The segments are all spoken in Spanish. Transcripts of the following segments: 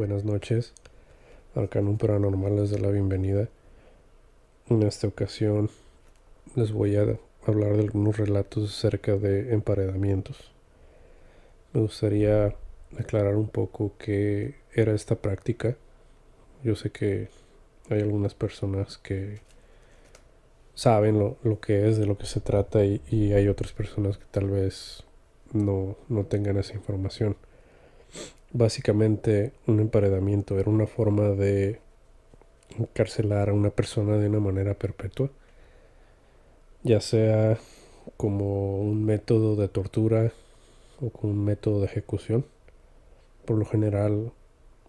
buenas noches. Arcanum Paranormal les da la bienvenida. En esta ocasión les voy a hablar de algunos relatos acerca de emparedamientos. Me gustaría aclarar un poco qué era esta práctica. Yo sé que hay algunas personas que saben lo que es, de lo que se trata y hay otras personas que tal vez no tengan esa información. Básicamente, un emparedamiento era una forma de encarcelar a una persona de una manera perpetua, ya sea como un método de tortura o como un método de ejecución. Por lo general,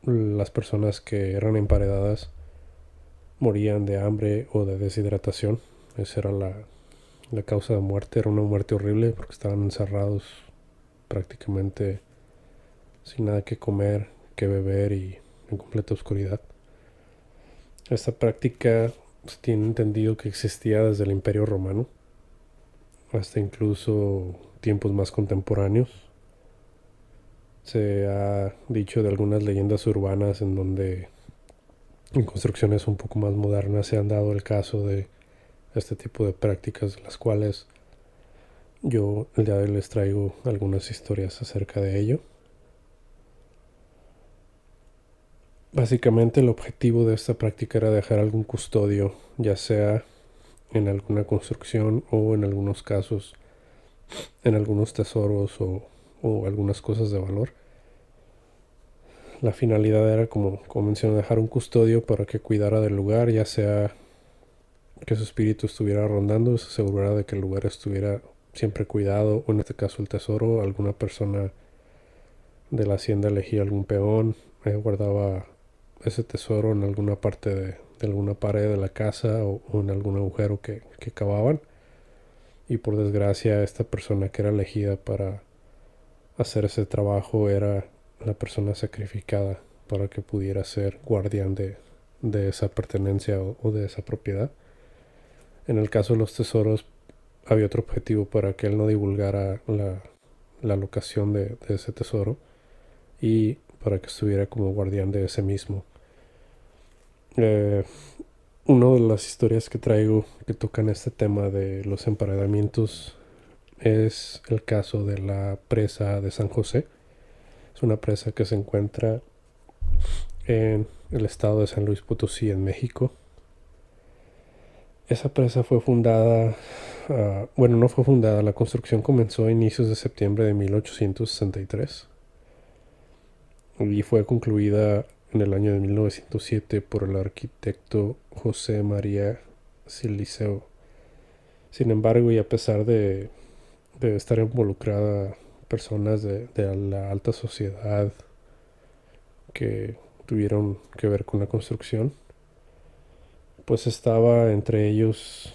las personas que eran emparedadas morían de hambre o de deshidratación. Esa era la causa de muerte. Era una muerte horrible porque estaban encerrados prácticamente sin nada que comer, que beber y en completa oscuridad. Esta práctica se tiene entendido que existía desde el Imperio Romano hasta incluso tiempos más contemporáneos. Se ha dicho de algunas leyendas urbanas en donde en construcciones un poco más modernas se han dado el caso de este tipo de prácticas, de las cuales yo el día de hoy les traigo algunas historias acerca de ello. Básicamente el objetivo de esta práctica era dejar algún custodio, ya sea en alguna construcción o en algunos casos en algunos tesoros o algunas cosas de valor. La finalidad era, como mencioné, dejar un custodio para que cuidara del lugar, ya sea que su espíritu estuviera rondando, se asegurara de que el lugar estuviera siempre cuidado, o en este caso el tesoro, alguna persona de la hacienda elegía algún peón, guardaba ese tesoro en alguna parte de alguna pared de la casa o en algún agujero que cavaban. Y por desgracia, esta persona que era elegida para hacer ese trabajo era la persona sacrificada para que pudiera ser guardián de esa pertenencia o de esa propiedad. En el caso de los tesoros había otro objetivo para que él no divulgara la locación de ese tesoro y para que estuviera como guardián de ese mismo. Eh, una de las historias que traigo que tocan este tema de los emparedamientos es el caso de la presa de San José. Es una presa que se encuentra en el estado de San Luis Potosí, en México. Esa presa fue fundada, no fue fundada, la construcción comenzó a inicios de septiembre de 1863 y fue concluida en el año de 1907 por el arquitecto José María Siliceo. Sin embargo, y a pesar de estar involucrada personas de la alta sociedad que tuvieron que ver con la construcción, pues estaba entre ellos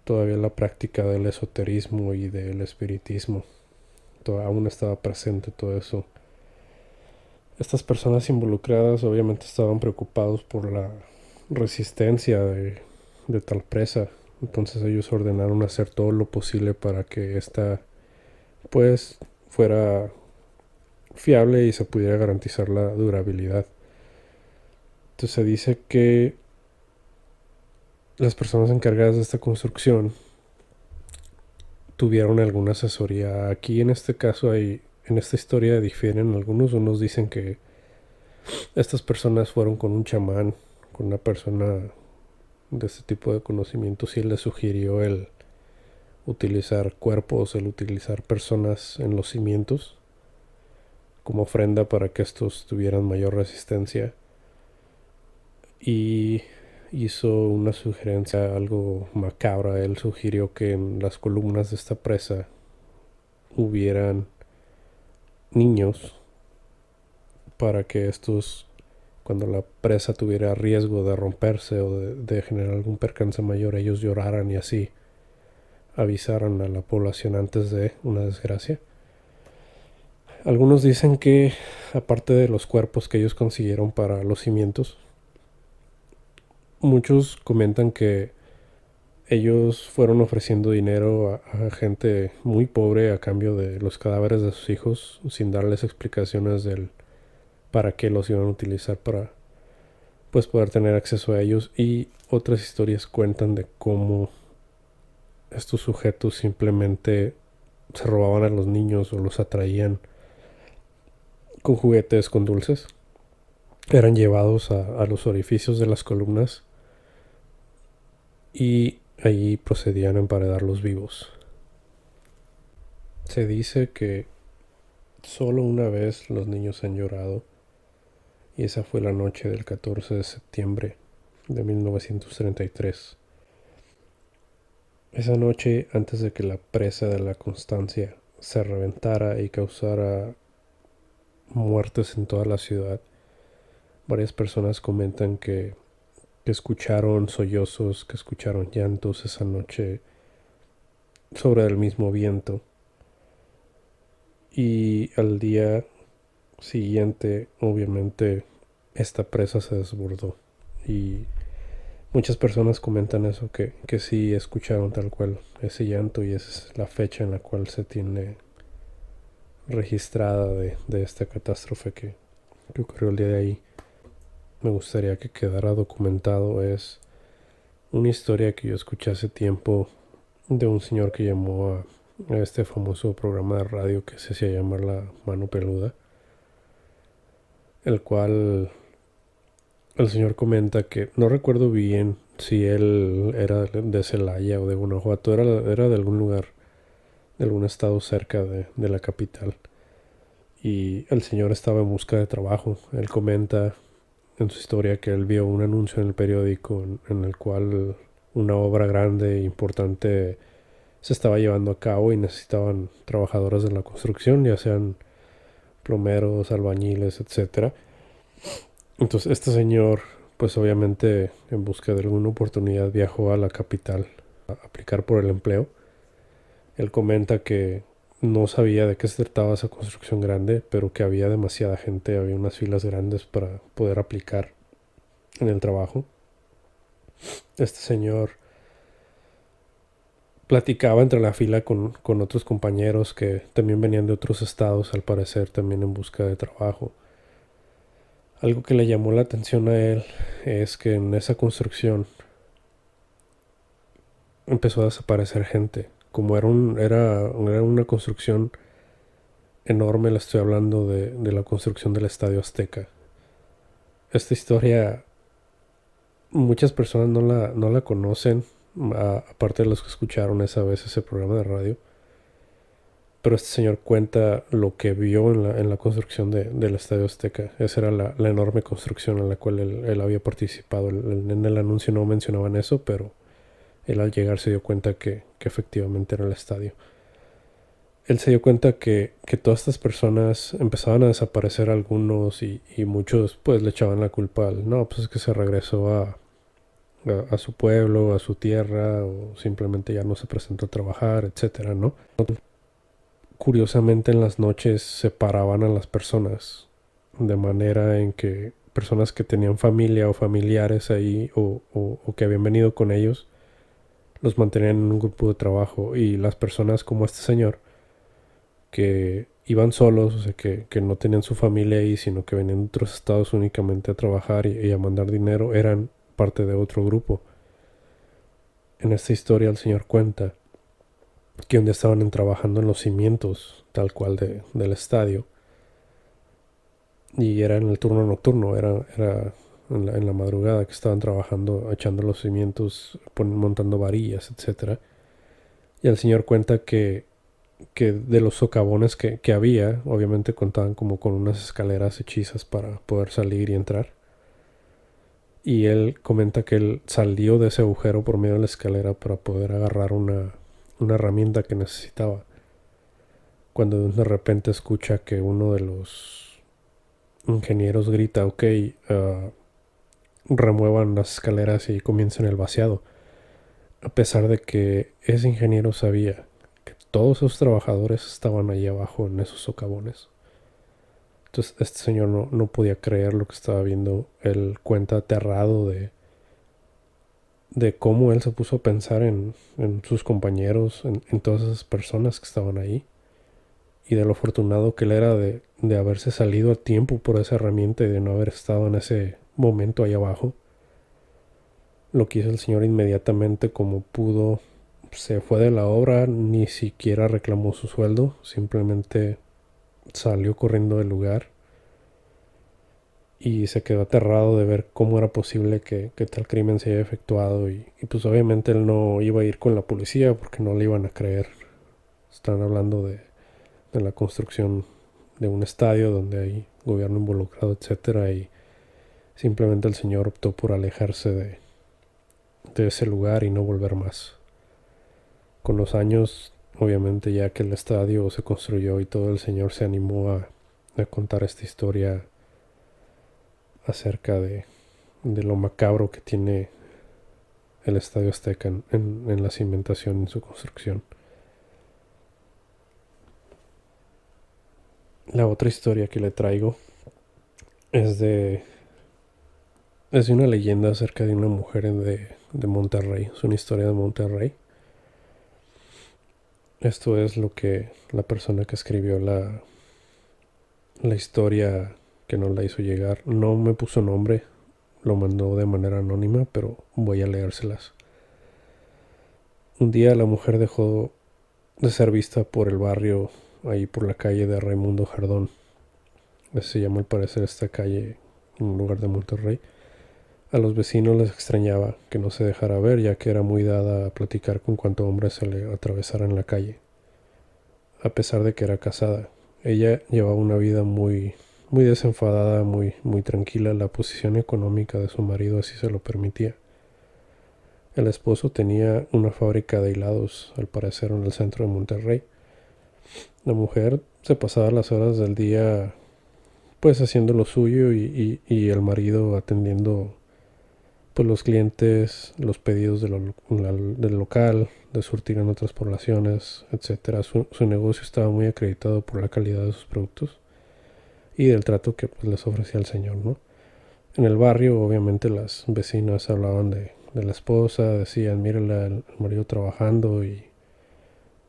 todavía la práctica del esoterismo y del espiritismo. Aún estaba presente todo eso. Estas personas involucradas obviamente estaban preocupados por la resistencia de tal presa. Entonces ellos ordenaron hacer todo lo posible para que esta pues fuera fiable y se pudiera garantizar la durabilidad. Entonces se dice que las personas encargadas de esta construcción tuvieron alguna asesoría. Aquí en este caso en esta historia difieren algunos. Unos dicen que estas personas fueron con un chamán, con una persona de este tipo de conocimientos, y él les sugirió el utilizar cuerpos, el utilizar personas en los cimientos como ofrenda para que estos tuvieran mayor resistencia. Y hizo una sugerencia algo macabra. Él sugirió que en las columnas de esta presa hubieran niños para que estos, cuando la presa tuviera riesgo de romperse o de generar algún percance mayor, ellos lloraran y así avisaran a la población antes de una desgracia. Algunos dicen que, aparte de los cuerpos que ellos consiguieron para los cimientos, muchos comentan que ellos fueron ofreciendo dinero a gente muy pobre a cambio de los cadáveres de sus hijos, sin darles explicaciones para qué los iban a utilizar para pues poder tener acceso a ellos. Y otras historias cuentan de cómo estos sujetos simplemente se robaban a los niños o los atraían con juguetes, con dulces. Eran llevados a los orificios de las columnas y allí procedían a emparedarlos vivos. Se dice que solo una vez los niños han llorado, y esa fue la noche del 14 de septiembre de 1933. Esa noche, antes de que la presa de la Constancia se reventara y causara muertes en toda la ciudad, varias personas comentan que escucharon sollozos, que escucharon llantos esa noche sobre el mismo viento. Y al día siguiente, obviamente, esta presa se desbordó. Y muchas personas comentan eso, que sí escucharon tal cual ese llanto, y esa es la fecha en la cual se tiene registrada de esta catástrofe que ocurrió el día de ahí. Me gustaría que quedara documentado. Es una historia que yo escuché hace tiempo de un señor que llamó a este famoso programa de radio que se hacía llamar La Mano Peluda, el cual el señor comenta que no recuerdo bien si él era de Celaya o de Guanajuato, era de algún lugar, de algún estado cerca de la capital, y el señor estaba en busca de trabajo. Él comenta en su historia que él vio un anuncio en el periódico en el cual una obra grande e importante se estaba llevando a cabo y necesitaban trabajadores de la construcción, ya sean plomeros, albañiles, etcétera. Entonces este señor, pues obviamente en busca de alguna oportunidad, viajó a la capital a aplicar por el empleo. Él comenta que no sabía de qué se trataba esa construcción grande, pero que había demasiada gente, había unas filas grandes para poder aplicar en el trabajo. Este señor platicaba entre la fila con otros compañeros que también venían de otros estados, al parecer también en busca de trabajo. Algo que le llamó la atención a él es que en esa construcción empezó a desaparecer gente. Como era una construcción enorme, le estoy hablando de la construcción del Estadio Azteca. Esta historia muchas personas no la conocen, aparte de los que escucharon esa vez ese programa de radio. Pero este señor cuenta lo que vio en la construcción del Estadio Azteca. Esa era la enorme construcción en la cual él había participado. En el anuncio no mencionaban eso, pero él al llegar se dio cuenta que efectivamente era el estadio. Él se dio cuenta que todas estas personas empezaban a desaparecer, algunos, y muchos pues le echaban la culpa al, no, pues es que se regresó a su pueblo, a su tierra, o simplemente ya no se presentó a trabajar, etcétera, ¿no? Curiosamente en las noches separaban a las personas, de manera en que personas que tenían familia o familiares ahí, o que habían venido con ellos, los mantenían en un grupo de trabajo, y las personas como este señor que iban solos, o sea que no tenían su familia ahí, sino que venían de otros estados únicamente a trabajar y a mandar dinero, eran parte de otro grupo. En esta historia el señor cuenta que un día estaban trabajando en los cimientos tal cual del estadio, y era en el turno nocturno, era en la madrugada que estaban trabajando, echando los cimientos, montando varillas, etcétera. Y el señor cuenta que de los socavones que había, obviamente contaban como con unas escaleras hechizas para poder salir y entrar. Y él comenta que él salió de ese agujero por medio de la escalera para poder agarrar una herramienta que necesitaba, cuando de repente escucha que uno de los ingenieros grita, ok, remuevan las escaleras y comiencen el vaciado. A pesar de que ese ingeniero sabía que todos esos trabajadores estaban ahí abajo en esos socavones. Entonces este señor no podía creer lo que estaba viendo. Él cuenta aterrado de cómo él se puso a pensar en sus compañeros, en todas esas personas que estaban ahí. y de lo afortunado que él era de haberse salido a tiempo por esa herramienta y de no haber estado en ese momento ahí abajo. Lo que hizo el señor inmediatamente como pudo, se fue de la obra, ni siquiera reclamó su sueldo, simplemente salió corriendo del lugar y se quedó aterrado de ver cómo era posible que tal crimen se haya efectuado y pues obviamente él no iba a ir con la policía porque no le iban a creer. Están hablando de la construcción de un estadio donde hay gobierno involucrado, etcétera, y simplemente el señor optó por alejarse de ese lugar y no volver más. Con los años, obviamente ya que el estadio se construyó y todo, el señor se animó a contar esta historia acerca de lo macabro que tiene el Estadio Azteca en la cimentación, en su construcción. La otra historia que le traigo es es de una leyenda acerca de una mujer de Monterrey. Es una historia de Monterrey. Esto es lo que la persona que escribió la historia, que nos la hizo llegar, no me puso nombre, lo mandó de manera anónima, pero voy a leérselas. Un día la mujer dejó de ser vista por el barrio, ahí por la calle de Raimundo Jardón. Así se llama al parecer esta calle, en un lugar de Monterrey. A los vecinos les extrañaba que no se dejara ver, ya que era muy dada a platicar con cuanto hombre se le atravesara en la calle. A pesar de que era casada, ella llevaba una vida muy desenfadada, muy tranquila. La posición económica de su marido así se lo permitía. El esposo tenía una fábrica de hilados, al parecer en el centro de Monterrey. La mujer se pasaba las horas del día pues haciendo lo suyo y el marido atendiendo pues los clientes, los pedidos del local, de surtir en otras poblaciones, etcétera. Su negocio estaba muy acreditado por la calidad de sus productos y del trato que pues, les ofrecía el señor, ¿no? En el barrio, obviamente, las vecinas hablaban de la esposa, decían, mírala, el marido trabajando y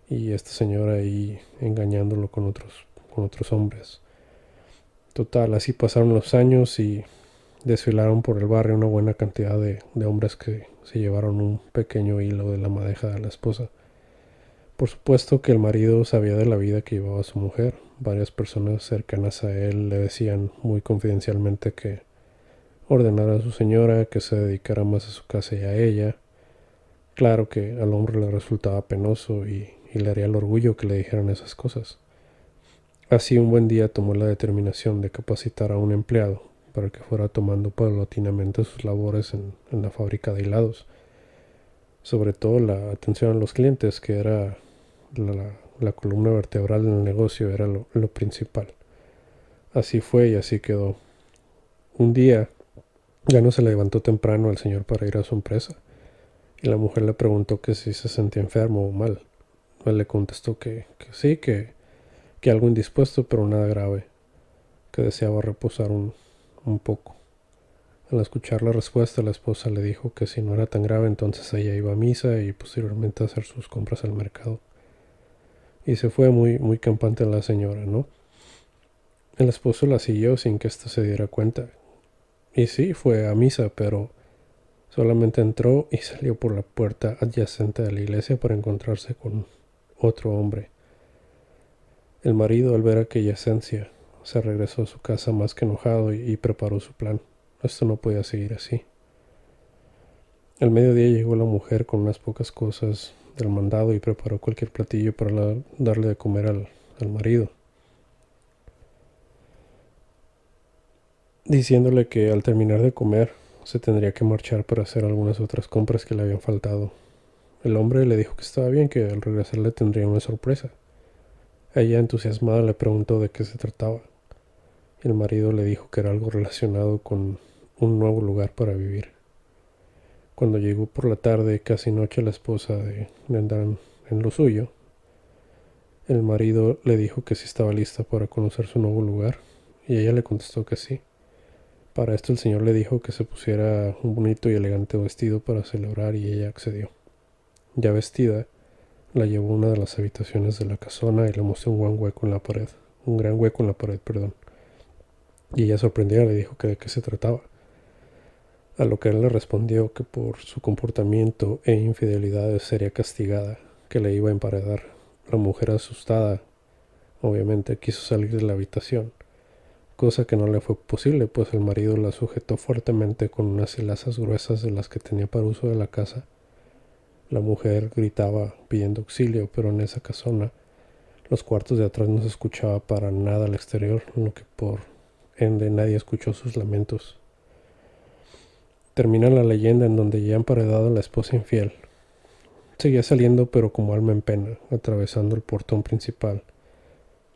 esta señora ahí engañándolo con otros hombres. Total, así pasaron los años y desfilaron por el barrio una buena cantidad de hombres que se llevaron un pequeño hilo de la madeja de la esposa. Por supuesto que el marido sabía de la vida que llevaba su mujer. Varias personas cercanas a él le decían muy confidencialmente que ordenara a su señora que se dedicara más a su casa y a ella. Claro que al hombre le resultaba penoso y le haría el orgullo que le dijeran esas cosas. Así un buen día tomó la determinación de capacitar a un empleado para que fuera tomando paulatinamente sus labores en la fábrica de hilados. Sobre todo la atención a los clientes, que era la columna vertebral del negocio, era lo principal. Así fue y así quedó. Un día ya no se levantó temprano el señor para ir a su empresa y la mujer le preguntó que si se sentía enfermo o mal. Él le contestó que sí, que algo indispuesto, pero nada grave, que deseaba reposar un poco. Al escuchar la respuesta, la esposa le dijo que si no era tan grave, entonces ella iba a misa y posteriormente a hacer sus compras al mercado. Y se fue muy campante la señora, ¿no? El esposo la siguió sin que ésta se diera cuenta. Y sí, fue a misa, pero solamente entró y salió por la puerta adyacente a la iglesia para encontrarse con otro hombre. El marido, al ver aquella esencia, se regresó a su casa más que enojado y preparó su plan. Esto no podía seguir así. Al mediodía llegó la mujer con unas pocas cosas del mandado y preparó cualquier platillo para darle de comer al marido, diciéndole que al terminar de comer se tendría que marchar para hacer algunas otras compras que le habían faltado. El hombre le dijo que estaba bien, que al regresar le tendría una sorpresa. Ella, entusiasmada, le preguntó de qué se trataba. El marido le dijo que era algo relacionado con un nuevo lugar para vivir. Cuando llegó por la tarde, casi noche, la esposa de andar en lo suyo, el marido le dijo que sí estaba lista para conocer su nuevo lugar y ella le contestó que sí. Para esto el señor le dijo que se pusiera un bonito y elegante vestido para celebrar y ella accedió. Ya vestida, la llevó a una de las habitaciones de la casona y le mostró un gran hueco en la pared. Un gran hueco en la pared, perdón. Y ella sorprendida le dijo que de qué se trataba. A lo que él le respondió que por su comportamiento e infidelidades sería castigada, que le iba a emparedar. La mujer, asustada, obviamente quiso salir de la habitación, cosa que no le fue posible, pues el marido la sujetó fuertemente con unas hilazas gruesas de las que tenía para uso de la casa. La mujer gritaba pidiendo auxilio, pero en esa casona los cuartos de atrás no se escuchaba para nada al exterior, lo que por ende nadie escuchó sus lamentos. Termina la leyenda en donde ya emparedado a la esposa infiel. Seguía saliendo pero como alma en pena, atravesando el portón principal,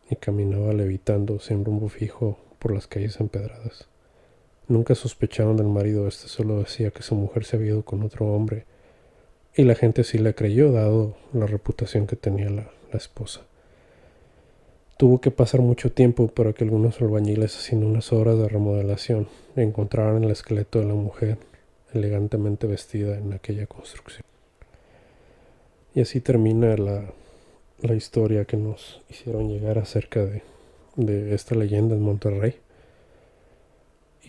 y caminaba levitando sin rumbo fijo por las calles empedradas. Nunca sospecharon del marido, este solo decía que su mujer se había ido con otro hombre, y la gente sí le creyó dado la reputación que tenía la esposa. Tuvo que pasar mucho tiempo para que algunos albañiles haciendo unas obras de remodelación encontraran el esqueleto de la mujer elegantemente vestida en aquella construcción. Y así termina la historia que nos hicieron llegar acerca de esta leyenda en Monterrey.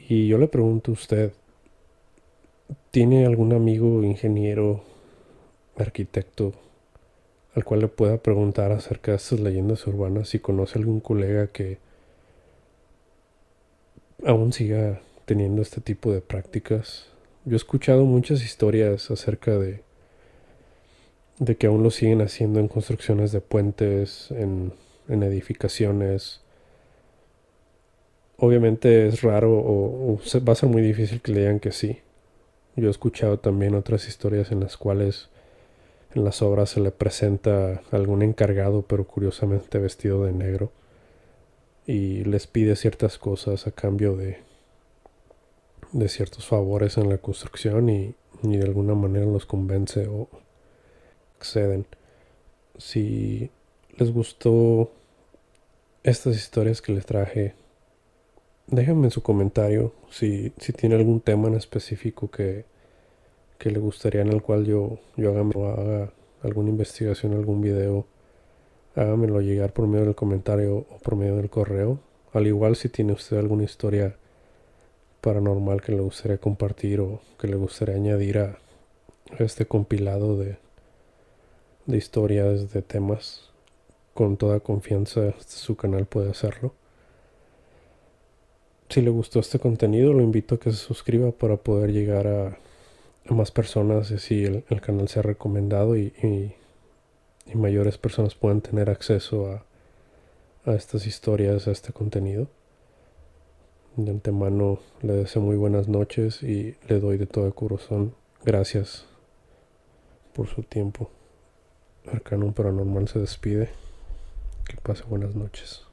Y yo le pregunto a usted, ¿tiene algún amigo ingeniero, arquitecto, al cual le pueda preguntar acerca de estas leyendas urbanas, si conoce algún colega que aún siga teniendo este tipo de prácticas? Yo he escuchado muchas historias acerca de que aún lo siguen haciendo en construcciones de puentes, en edificaciones. Obviamente es raro o va a ser muy difícil que le digan que sí. Yo he escuchado también otras historias en las cuales en las obras se le presenta algún encargado, pero curiosamente vestido de negro, y les pide ciertas cosas a cambio de ciertos favores en la construcción y de alguna manera los convence o acceden. Si les gustó estas historias que les traje, déjenme en su comentario si tiene algún tema en específico que le gustaría en el cual yo haga alguna investigación, algún video. Hágamelo llegar por medio del comentario o por medio del correo. Al igual, si tiene usted alguna historia paranormal que le gustaría compartir o que le gustaría añadir a este compilado de historias, de temas, con toda confianza su canal puede hacerlo. Si le gustó este contenido, lo invito a que se suscriba para poder llegar a más personas y así el canal sea recomendado y mayores personas puedan tener acceso a estas historias, a este contenido. De antemano le deseo muy buenas noches y le doy de todo corazón gracias por su tiempo. Arcanum Paranormal se despide. Que pase buenas noches.